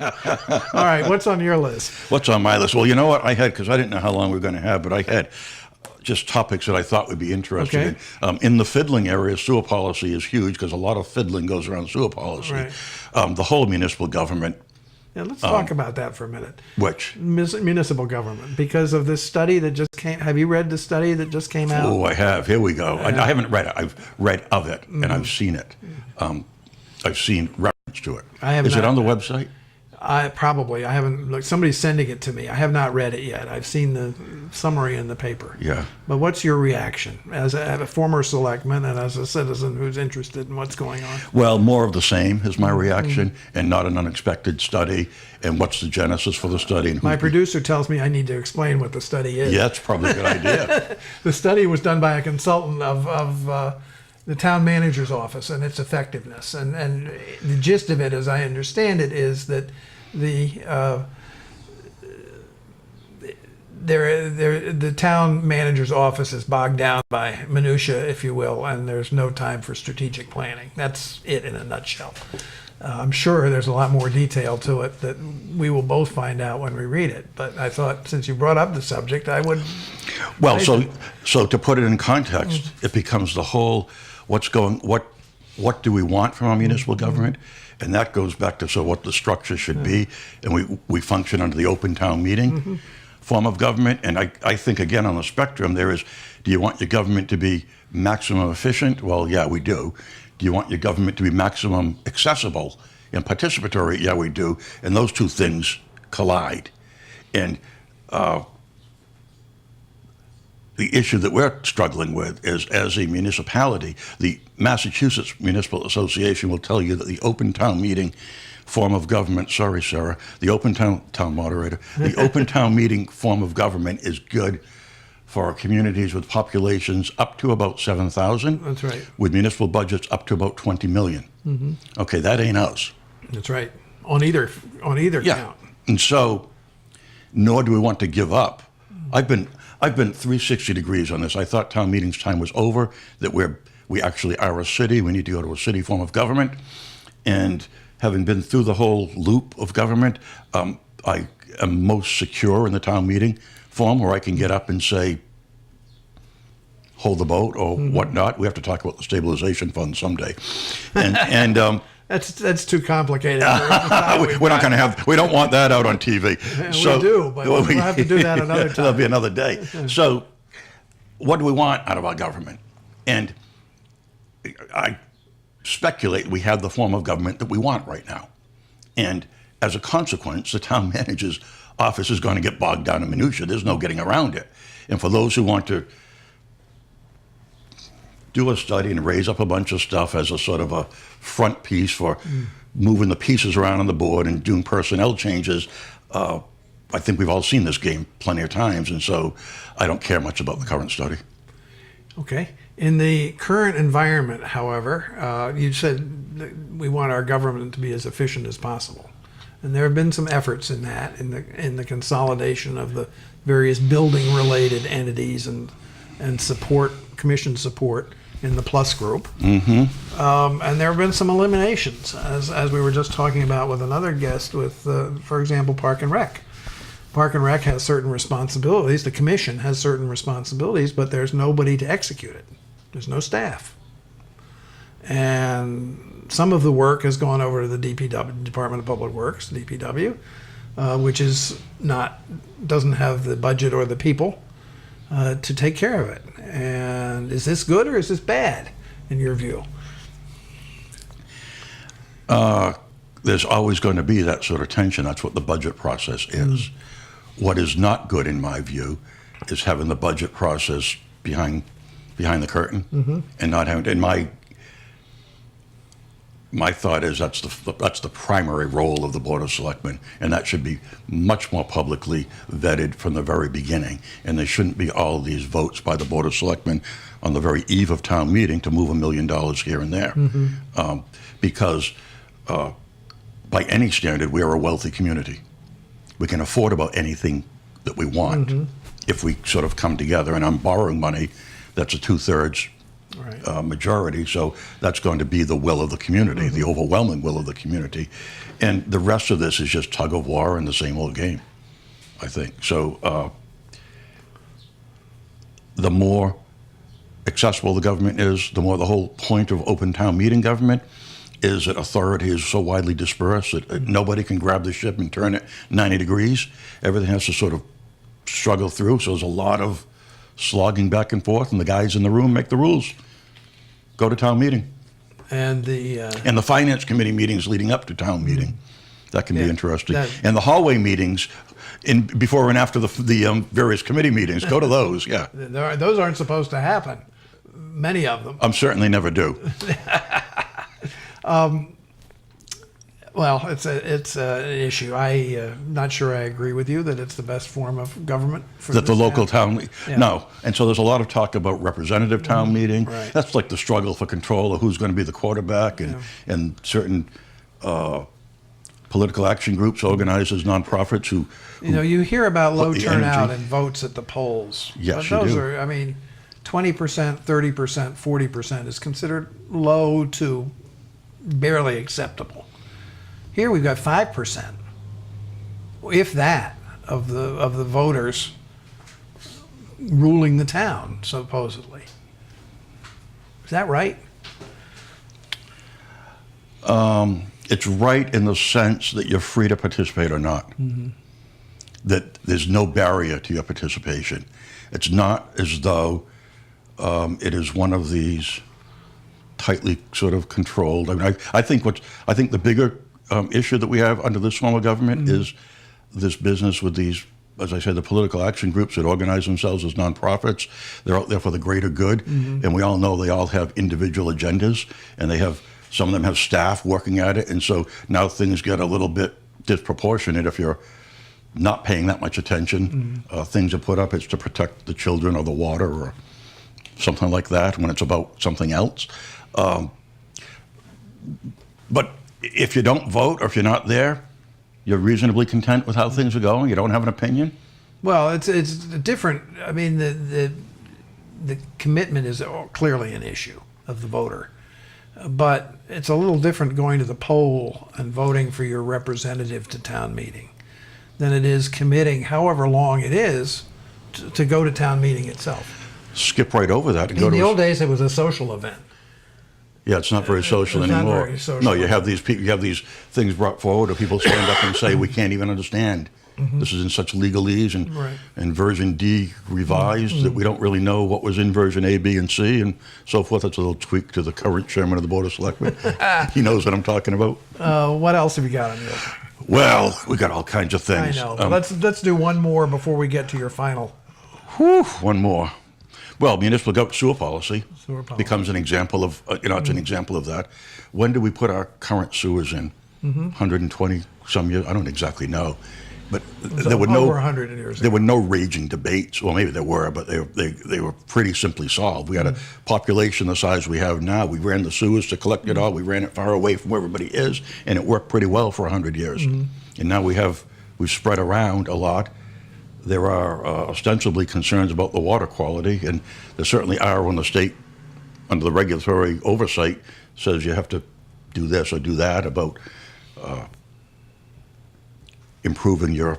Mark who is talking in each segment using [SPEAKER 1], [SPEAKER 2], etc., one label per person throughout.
[SPEAKER 1] All right, what's on your list?
[SPEAKER 2] What's on my list? Well, you know what I had, because I didn't know how long we were going to have, but I had just topics that I thought would be interesting.
[SPEAKER 1] Okay.
[SPEAKER 2] In the fiddling area, sewer policy is huge because a lot of fiddling goes around sewer policy.
[SPEAKER 1] Right.
[SPEAKER 2] The whole municipal government,
[SPEAKER 1] Yeah, let's talk about that for a minute.
[SPEAKER 2] which,
[SPEAKER 1] Municipal government, because of this study that just came. Have you read the study that just came out?
[SPEAKER 2] oh, I have. Here we go. I haven't read it. I've read of it, and I've seen it. I've seen reference to it.
[SPEAKER 1] I have
[SPEAKER 2] Is it
[SPEAKER 1] not.
[SPEAKER 2] on the website?
[SPEAKER 1] I haven't looked. Somebody's sending it to me. I have not read it yet. I've seen the summary in the paper.
[SPEAKER 2] Yeah.
[SPEAKER 1] But what's your reaction as a former selectman and as a citizen who's interested in what's going on?
[SPEAKER 2] Well, more of the same is my reaction, and not an unexpected study. And what's the genesis for the study? And
[SPEAKER 1] My
[SPEAKER 2] who's
[SPEAKER 1] producer tells me I need to explain what the study is.
[SPEAKER 2] yeah, that's probably a good idea.
[SPEAKER 1] The study was done by a consultant of the town manager's office and its effectiveness. And the gist of it, as I understand it, is that the town manager's office is bogged down by minutia, if you will, and there's no time for strategic planning. That's it in a nutshell. I'm sure there's a lot more detail to it that we will both find out when we read it. But I thought, since you brought up the subject, I would.
[SPEAKER 2] Well, so to put it in context, it becomes the whole what do we want from our municipal government, and that goes back to what the structure should be, and we function under the open town meeting form of government, and I think again on the spectrum there is, do you want your government to be maximum efficient? Well, yeah, we do. Do you want your government to be maximum accessible and participatory? Yeah, we do, and those two things collide, and the issue that we're struggling with is, as a municipality, the Massachusetts Municipal Association will tell you that the open town meeting form of government, sorry, Sarah, the open town moderator, the open town meeting form of government is good for communities with populations up to about 7,000.
[SPEAKER 1] That's right.
[SPEAKER 2] With municipal budgets up to about 20 million. Okay, that ain't us.
[SPEAKER 1] That's right. On either count.
[SPEAKER 2] And so, nor do we want to give up. I've been 360 degrees on this. I thought town meeting's time was over, that we actually are a city. We need to go to a city form of government. And having been through the whole loop of government, I am most secure in the town meeting form, where I can get up and say, hold the boat or whatnot. We have to talk about the stabilization fund someday. And
[SPEAKER 1] That's too complicated.
[SPEAKER 2] we're not going to have. We don't want that out on TV.
[SPEAKER 1] We do, but we'll have to do that another time.
[SPEAKER 2] That'll be another day. So, what do we want out of our government? And I speculate we have the form of government that we want right now. And as a consequence, the town manager's office is going to get bogged down in minutia. There's no getting around it. And for those who want to do a study and raise up a bunch of stuff as a sort of a front piece for moving the pieces around on the board and doing personnel changes, I think we've all seen this game plenty of times, and so I don't care much about the current study.
[SPEAKER 1] Okay. In the current environment, however, you said that we want our government to be as efficient as possible. And there have been some efforts in that, in the consolidation of the various building-related entities and support, commission support in the Plus group. And there have been some eliminations, as we were just talking about with another guest, with, for example, Park and Rec. Park and Rec has certain responsibilities. The commission has certain responsibilities, but there's nobody to execute it. There's no staff. And some of the work has gone over to the DPW, Department of Public Works, DPW, which doesn't have the budget or the people to take care of it. And is this good or is this bad, in your view?
[SPEAKER 2] There's always going to be that sort of tension. That's what the budget process is. What is not good, in my view, is having the budget process behind the curtain and not having. And my thought is that's the primary role of the Board of Selectmen, and that should be much more publicly vetted from the very beginning. And there shouldn't be all these votes by the Board of Selectmen on the very eve of town meeting to move $1 million here and there, because by any standard, we are a wealthy community. We can afford about anything that we want if we sort of come together. And I'm borrowing money that's a 2/3
[SPEAKER 1] Right.
[SPEAKER 2] majority. So that's going to be the will of the community, the overwhelming will of the community. And the rest of this is just tug of war and the same old game, I think. So the more accessible the government is, the more the whole point of open town meeting government is that authority is so widely dispersed that nobody can grab the ship and turn it 90 degrees. Everything has to sort of struggle through. So there's a lot of slogging back and forth, and the guys in the room make the rules. Go to town meeting.
[SPEAKER 1] And the
[SPEAKER 2] And the finance committee meetings leading up to town meeting. That can be interesting.
[SPEAKER 1] that-
[SPEAKER 2] And the hallway meetings before and after the various committee meetings. Go to those, yeah.
[SPEAKER 1] those aren't supposed to happen. Many of them.
[SPEAKER 2] Certainly never do.
[SPEAKER 1] Well, it's an issue. I'm not sure I agree with you that it's the best form of government for
[SPEAKER 2] That the
[SPEAKER 1] this
[SPEAKER 2] local
[SPEAKER 1] town.
[SPEAKER 2] town, no. And so there's a lot of talk about representative town meeting.
[SPEAKER 1] Right.
[SPEAKER 2] That's like the struggle for control of who's going to be the quarterback, and certain political action groups, organizers, nonprofits who
[SPEAKER 1] You hear about low
[SPEAKER 2] the
[SPEAKER 1] turnout
[SPEAKER 2] energy.
[SPEAKER 1] and votes at the polls.
[SPEAKER 2] Yes,
[SPEAKER 1] but
[SPEAKER 2] you
[SPEAKER 1] those
[SPEAKER 2] do.
[SPEAKER 1] are, 20%, 30%, 40% is considered low to barely acceptable. Here we've got 5%, if that, of the voters ruling the town, supposedly. Is that right?
[SPEAKER 2] it's right in the sense that you're free to participate or not. That there's no barrier to your participation. It's not as though it is one of these tightly sort of controlled. I think the bigger issue that we have under this form of government is this business with these, as I said, the political action groups that organize themselves as nonprofits. They're out there for the greater good, and we all know they all have individual agendas, and some of them have staff working at it, and so now things get a little bit disproportionate if you're not paying that much attention. Things are put up, it's to protect the children or the water or something like that when it's about something else. But if you don't vote or if you're not there, you're reasonably content with how things are going, you don't have an opinion?
[SPEAKER 1] Well, it's different. I mean, the commitment is clearly an issue of the voter, but it's a little different going to the poll and voting for your representative to town meeting than it is committing, however long it is, to go to town meeting itself.
[SPEAKER 2] Skip right over that and go
[SPEAKER 1] In
[SPEAKER 2] to
[SPEAKER 1] the old days, it was a social event.
[SPEAKER 2] Yeah, it's not very social
[SPEAKER 1] It's not
[SPEAKER 2] anymore.
[SPEAKER 1] very social.
[SPEAKER 2] No, you have these people, you have these things brought forward, or people stand up and say, "We can't even understand. This is in such legalese and
[SPEAKER 1] Right.
[SPEAKER 2] and version D revised that we don't really know what was in version A, B, and C, and so forth." That's a little tweak to the current chairman of the Board of Selectmen. He knows what I'm talking about.
[SPEAKER 1] What else have you got on your?
[SPEAKER 2] Well, we got all kinds of
[SPEAKER 1] I
[SPEAKER 2] things.
[SPEAKER 1] know. Let's do one more before we get to your final.
[SPEAKER 2] One more. Well, municipal sewer policy
[SPEAKER 1] Sewer policy.
[SPEAKER 2] becomes an example of, it's an example of that. When do we put our current sewers in? 120 some years? I don't exactly know. But there were
[SPEAKER 1] over 100 years
[SPEAKER 2] there
[SPEAKER 1] ago.
[SPEAKER 2] were no raging debates. Well, maybe there were, but they were pretty simply solved. We had a population the size we have now. We ran the sewers to collect it all. We ran it far away from where everybody is, and it worked pretty well for 100 years. And now we've spread around a lot. There are ostensibly concerns about the water quality, and there certainly are when the state, under the regulatory oversight, says you have to do this or do that about improving your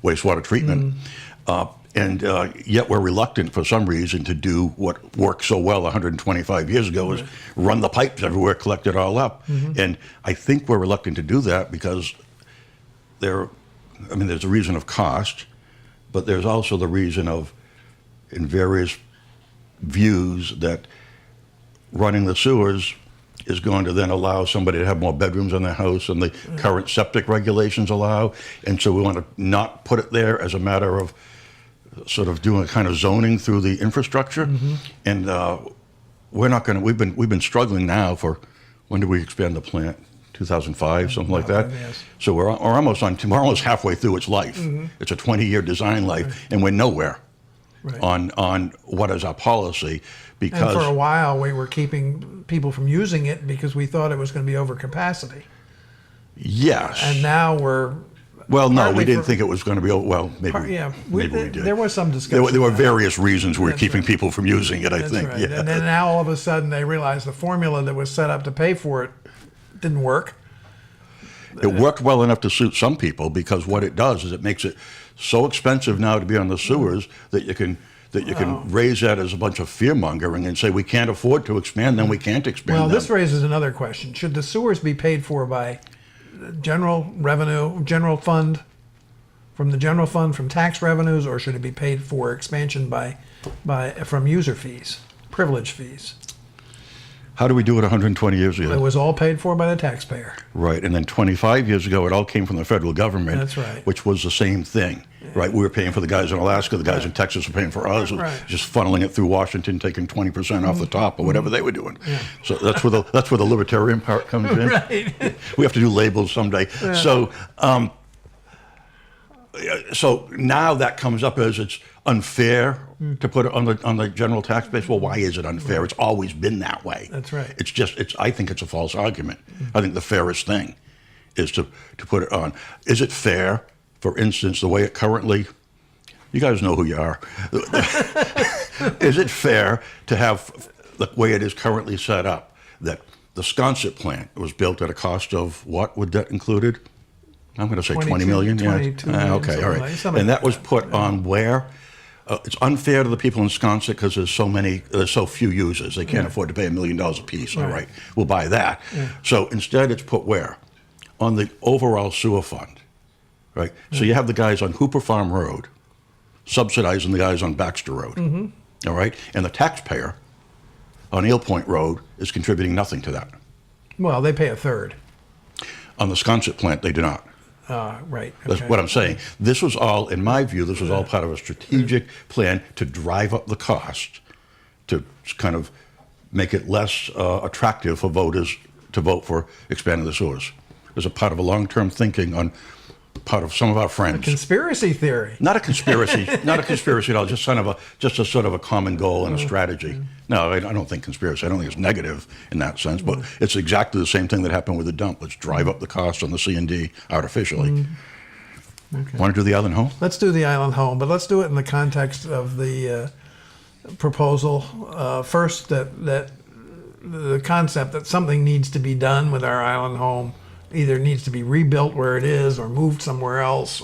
[SPEAKER 2] wastewater treatment. And yet we're reluctant for some reason to do what worked so well 125 years ago, is run the pipes everywhere, collect it all up. And I think we're reluctant to do that because there's a reason of cost, but there's also the reason of, in various views, that running the sewers is going to then allow somebody to have more bedrooms in their house than the current septic regulations allow. And so we want to not put it there as a matter of sort of doing a kind of zoning through the infrastructure. And we're not going to, we've been struggling now for, when did we expand the plant? 2005, something like that.
[SPEAKER 1] Yes.
[SPEAKER 2] So we're almost halfway through its life. It's a 20-year design life, and we're nowhere
[SPEAKER 1] Right.
[SPEAKER 2] on what is our policy,
[SPEAKER 1] And
[SPEAKER 2] because
[SPEAKER 1] for a while, we were keeping people from using it because we thought it was going to be over capacity.
[SPEAKER 2] yes,
[SPEAKER 1] And now we're
[SPEAKER 2] Well, no, we
[SPEAKER 1] partly
[SPEAKER 2] didn't
[SPEAKER 1] for-
[SPEAKER 2] think it was going to be. Well, maybe,
[SPEAKER 1] Yeah,
[SPEAKER 2] maybe we did.
[SPEAKER 1] there was some discussion.
[SPEAKER 2] There were
[SPEAKER 1] about it.
[SPEAKER 2] various reasons we were
[SPEAKER 1] That's
[SPEAKER 2] keeping
[SPEAKER 1] right.
[SPEAKER 2] people from using it. I
[SPEAKER 1] That's
[SPEAKER 2] think.
[SPEAKER 1] right.
[SPEAKER 2] Yeah.
[SPEAKER 1] And then now all of a sudden they realized the formula that was set up to pay for it didn't work.
[SPEAKER 2] It worked well enough to suit some people because what it does is it makes it so expensive now to be on the sewers that you can raise that as a bunch of fear mongering and say we can't afford to expand, then we can't expand.
[SPEAKER 1] Well,
[SPEAKER 2] them.
[SPEAKER 1] this raises another question. Should the sewers be paid for by general revenue, general fund, from the general fund, from tax revenues, or should it be paid for expansion from user fees, privilege fees?
[SPEAKER 2] How do we do it 120 years
[SPEAKER 1] It
[SPEAKER 2] ago?
[SPEAKER 1] was all paid for by the taxpayer.
[SPEAKER 2] Right, and then 25 years ago, it all came from the federal government.
[SPEAKER 1] That's right.
[SPEAKER 2] Which was the same thing, right? We were paying for the guys in Alaska, the guys in Texas were paying for us,
[SPEAKER 1] Right.
[SPEAKER 2] just funneling it through Washington, taking 20% off the top or whatever they were doing.
[SPEAKER 1] Yeah.
[SPEAKER 2] So that's where the libertarian part comes in.
[SPEAKER 1] Right.
[SPEAKER 2] We have to do labels someday. So, so now that comes up as it's unfair to put it on the general tax base. Well, why is it unfair? It's always been that way.
[SPEAKER 1] That's right.
[SPEAKER 2] I think it's a false argument. I think the fairest thing is to put it on. Is it fair, for instance, the way it currently, you guys know who you are. Is it fair to have the way it is currently set up, that the Sconset plant was built at a cost of what would that included? I'm going to say 20 million.
[SPEAKER 1] 22 million,
[SPEAKER 2] Okay, all right.
[SPEAKER 1] something
[SPEAKER 2] And that
[SPEAKER 1] like
[SPEAKER 2] was
[SPEAKER 1] that.
[SPEAKER 2] put on where? It's unfair to the people in Sconset because there's so few users. They can't afford to pay $1 million a piece. All right, we'll buy that. So instead, it's put where? On the overall sewer fund, right? So you have the guys on Hooper Farm Road subsidizing the guys on Baxter Road. All right, and the taxpayer on Eel Point Road is contributing nothing to that.
[SPEAKER 1] Well, they pay a third.
[SPEAKER 2] On the Sconset plant, they do not.
[SPEAKER 1] Right.
[SPEAKER 2] That's
[SPEAKER 1] okay.
[SPEAKER 2] what I'm saying. This was all, in my view, this was all part of a strategic plan to drive up the cost, to kind of make it less attractive for voters to vote for expanding the sewers. It was a part of a long-term thinking on part of some of our friends.
[SPEAKER 1] Conspiracy theory.
[SPEAKER 2] Not a conspiracy, not a conspiracy at all. Just a sort of a common goal and a strategy. No, I don't think conspiracy. I don't think it's negative in that sense, but it's exactly the same thing that happened with the dump. Let's drive up the cost on the C&D artificially.
[SPEAKER 1] Okay.
[SPEAKER 2] Want to do the island home?
[SPEAKER 1] Let's do the island home, but let's do it in the context of the proposal. First, that the concept that something needs to be done with our island home, either needs to be rebuilt where it is or moved somewhere else,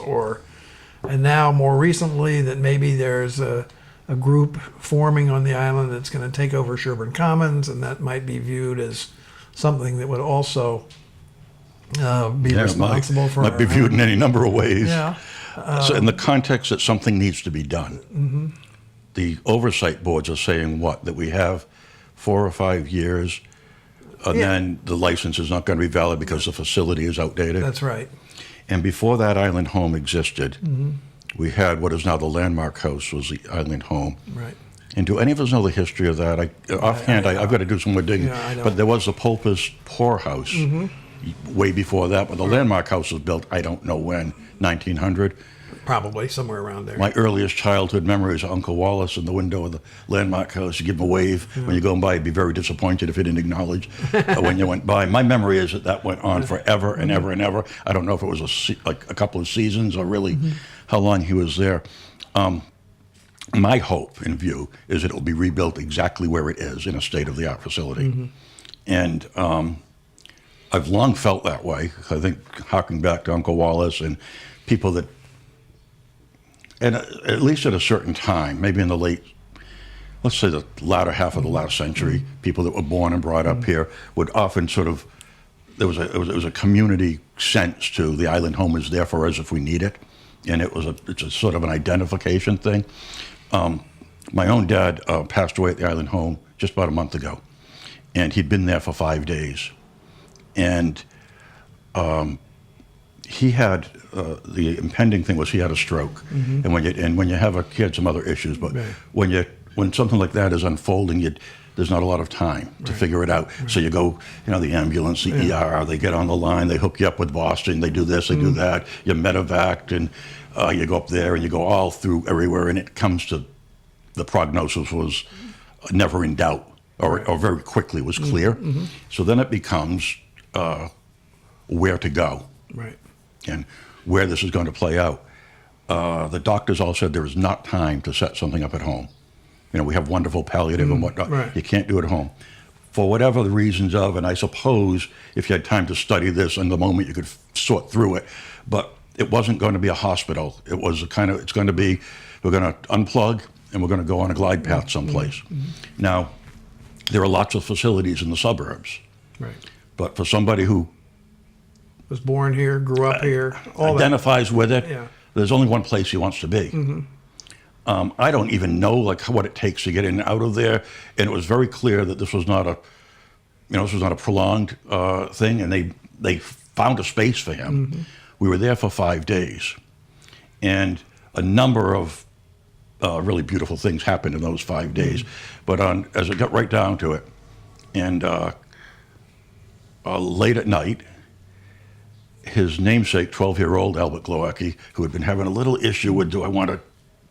[SPEAKER 1] and now more recently that maybe there's a group forming on the island that's going to take over Sherburne Commons, and that might be viewed as something that would also be responsible for
[SPEAKER 2] might be viewed in any number of ways.
[SPEAKER 1] Yeah.
[SPEAKER 2] So in the context that something needs to be done, the oversight boards are saying what? That we have 4 or 5 years, and then the license is not going to be valid because the facility is outdated.
[SPEAKER 1] That's right.
[SPEAKER 2] And before that island home existed, we had what is now the Landmark House was the island home.
[SPEAKER 1] Right.
[SPEAKER 2] And do any of us know the history of that? Offhand, I've got to do some more digging.
[SPEAKER 1] Yeah, I don't.
[SPEAKER 2] But there was the Pulpus poorhouse way before that. But the Landmark House was built, I don't know when, 1900.
[SPEAKER 1] Probably somewhere around there.
[SPEAKER 2] My earliest childhood memories of Uncle Wallace in the window of the Landmark House. You give him a wave when you go by. He'd be very disappointed if he didn't acknowledge when you went by. My memory is that went on forever and ever and ever. I don't know if it was like a couple of seasons or really how long he was there. My hope and view is that it will be rebuilt exactly where it is in a state-of-the-art facility. And I've long felt that way. I think harking back to Uncle Wallace and people that, and at least at a certain time, maybe in the late, let's say the latter half of the last century, people that were born and brought up here would often sort of, it was a community sense to the island home is there for us if we need it. And it's a sort of an identification thing. My own dad passed away at the island home just about a month ago, and he'd been there for 5 days. And he had the impending thing was he had a stroke, and when you have he had some other issues, but when something like that is unfolding, there's not a lot of time to figure it out. So you go, the ambulance, the ER, they get on the line, they hook you up with Boston, they do this, they do that, you medevaced, and you go up there and you go all through everywhere, and it comes to the prognosis was never in doubt, or very quickly was clear. So then it becomes where to go.
[SPEAKER 1] Right.
[SPEAKER 2] And where this is going to play out. The doctors all said there is not time to set something up at home. You know, we have wonderful palliative and whatnot.
[SPEAKER 1] right.
[SPEAKER 2] You can't do it at home. For whatever the reasons of, and I suppose if you had time to study this in the moment, you could sort through it. But it wasn't going to be a hospital. It was it's going to be, we're going to unplug and we're going to go on a glide path someplace. Now, there are lots of facilities in the suburbs.
[SPEAKER 1] Right.
[SPEAKER 2] But for somebody who
[SPEAKER 1] Was born here, grew up here, all that.
[SPEAKER 2] identifies with it,
[SPEAKER 1] Yeah.
[SPEAKER 2] there's only one place he wants to be. I don't even know like what it takes to get in and out of there, and it was very clear that this was not a prolonged thing, and they found a space for him. We were there for 5 days, and a number of really beautiful things happened in those 5 days. But as it got right down to it, and late at night, his namesake, 12-year-old Albert Glowacki, who had been having a little issue with, do I want to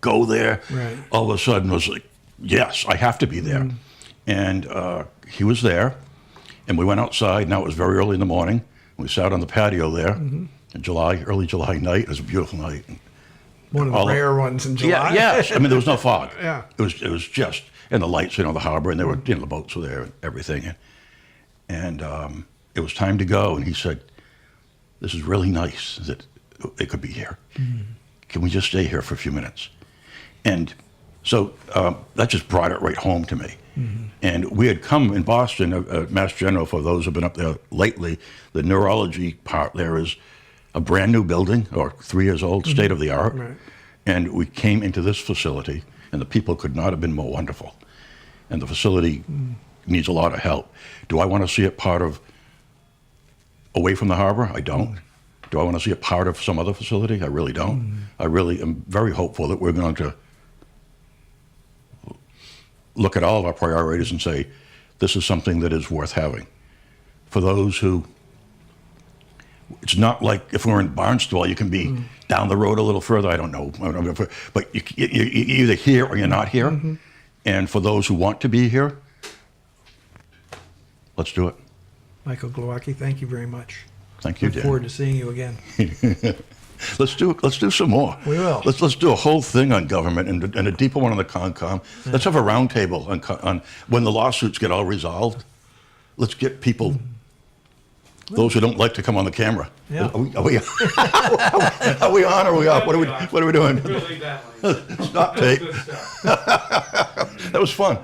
[SPEAKER 2] go there?
[SPEAKER 1] Right.
[SPEAKER 2] All of a sudden was like, yes, I have to be there. And he was there, and we went outside. Now it was very early in the morning. We sat on the patio there in early July night. It was a beautiful night.
[SPEAKER 1] One of the rare ones in July.
[SPEAKER 2] Yeah, yes. I mean, there was no fog.
[SPEAKER 1] Yeah.
[SPEAKER 2] It was just, and the lights, the harbor, and there were, the boats were there and everything. And it was time to go, and he said, this is really nice that it could be here. Can we just stay here for a few minutes? And so that just brought it right home to me. And we had come in Boston, Mass General, for those who've been up there lately, the neurology part there is a brand new building, or 3 years old, state of the art.
[SPEAKER 1] Right.
[SPEAKER 2] And we came into this facility, and the people could not have been more wonderful. And the facility needs a lot of help. Do I want to see it part of away from the harbor? I don't. Do I want to see it part of some other facility? I really don't. I really am very hopeful that we're going to look at all of our priorities and say, this is something that is worth having. For those who, it's not like if we're in Barnstable, you can be down the road a little further. I don't know. But you're either here or you're not here. And for those who want to be here, let's do it.
[SPEAKER 1] Michael Glowacki, thank you very much.
[SPEAKER 2] Thank you,
[SPEAKER 1] Look
[SPEAKER 2] Dan.
[SPEAKER 1] forward to seeing you again.
[SPEAKER 2] Let's do some more.
[SPEAKER 1] We will.
[SPEAKER 2] Let's do a whole thing on government and a deeper one on the Concom. Let's have a roundtable on when the lawsuits get all resolved. Let's get people, those who don't like to come on the camera.
[SPEAKER 1] Yeah.
[SPEAKER 2] Are we on or are we off? What are we doing?
[SPEAKER 3] Really that one.
[SPEAKER 2] Stop tape.
[SPEAKER 3] Good stuff.
[SPEAKER 2] That was fun.